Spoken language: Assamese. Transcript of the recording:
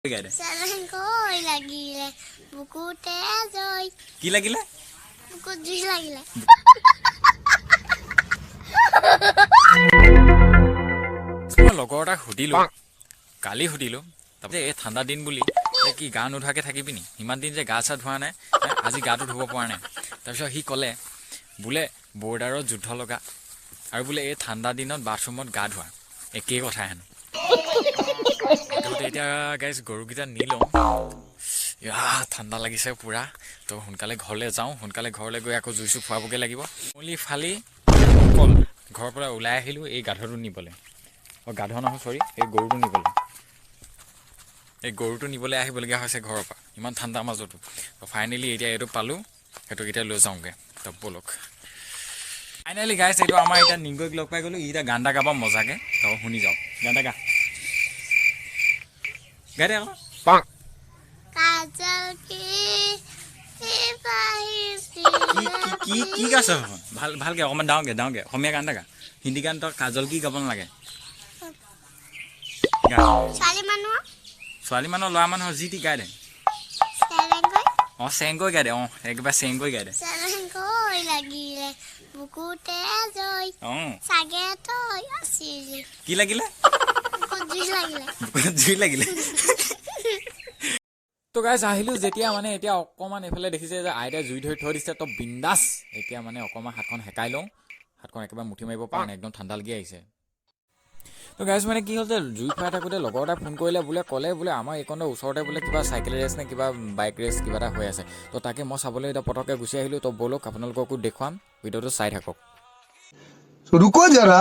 Selangkoi লাগিলে বুকুতে জয় কি লাগিলে বুকুত জুই লাগিলে মই লগৰ এটা সুধিলো কালি সুধিলো তাৰপৰা এই ঠাণ্ডা দিন বুলি কি গা নোধোৱাকে থাকিবি নি ইমান দিন যে গা চা ধোৱা নাই আজি গাটো ধুব পৰা নাই তাৰপিছত সি ক'লে বোলে বৰ্ডাৰত যুদ্ধ লগা আৰু বোলে এই ঠাণ্ডা দিনত বাথৰুমত গা ধোৱা একেই কথা হেনো এতিয়া গাইজ গৰুকেইটা নি লওঁ ঠাণ্ডা লাগিছে পুৰা তো সোনকালে ঘৰলৈ যাওঁ সোনকালে ঘৰলৈ গৈ আকৌ জুই চুই ফুৱাবগৈ লাগিব মুলি ফালি অকল ঘৰৰ পৰা ওলাই আহিলোঁ এই গাধটো নিবলৈ গাধ নহয় চৰি এই গৰুটো নিবলৈ আহিবলগীয়া হৈছে ঘৰৰ পৰা ইমান ঠাণ্ডাৰ মাজতো তো ফাইনেলি এতিয়া এইটো পালোঁ সেইটোক এতিয়া লৈ যাওঁগৈ তো ব'লক ফাইনেলি গাইজ এইটো আমাৰ এতিয়া নিগৈক লগ পাই গ'লোঁ এতিয়া গান এটা গাব মজাকৈ তো শুনি যাওঁ গান এটা গা গাই দে আকৌ কাজল কি কি গাছ ভাল ভালকৈ অকণমান ডাঙৰকৈ অসমীয়া গান এটা গা হিন্দী গান তই কাজল কি গাব নালাগে ছোৱালী মানুহ ল'ৰা মানুহৰ যি টি গাই দে চেংকৈ গাই দে একেবাৰে চেংকৈ গাই দে লাগিলে বুকুতে জয় চাগে তই আছিলি কি লাগিলে জুই লাগিলে তো গাইজ আহিলোঁ যেতিয়া মানে এতিয়া অকণমান এইফালে দেখিছে যে আইতাই জুই ধৰি থৈ দিছে তো বিন্দাছ এতিয়া মানে অকণমান হাতখন সেকাই লওঁ হাতখন একেবাৰে মুঠি মাৰিব পৰা নাই একদম ঠাণ্ডা লাগি আহিছে তো গাইজ মানে কি হ'ল যে জুই ফুৱাই থাকোঁতে লগৰ এটাই ফোন কৰিলে ক'লে বোলে আমাৰ এইকণতে ওচৰতে বোলে কিবা চাইকেল ৰেচ নে কিবা বাইক ৰেচ কিবা এটা হৈ আছে তো তাকে মই চাবলৈ এতিয়া পটককৈ গুচি আহিলোঁ তো ব'লক আপোনালোককো দেখুৱাম ভিডিঅ'টো চাই থাকক रुको जरा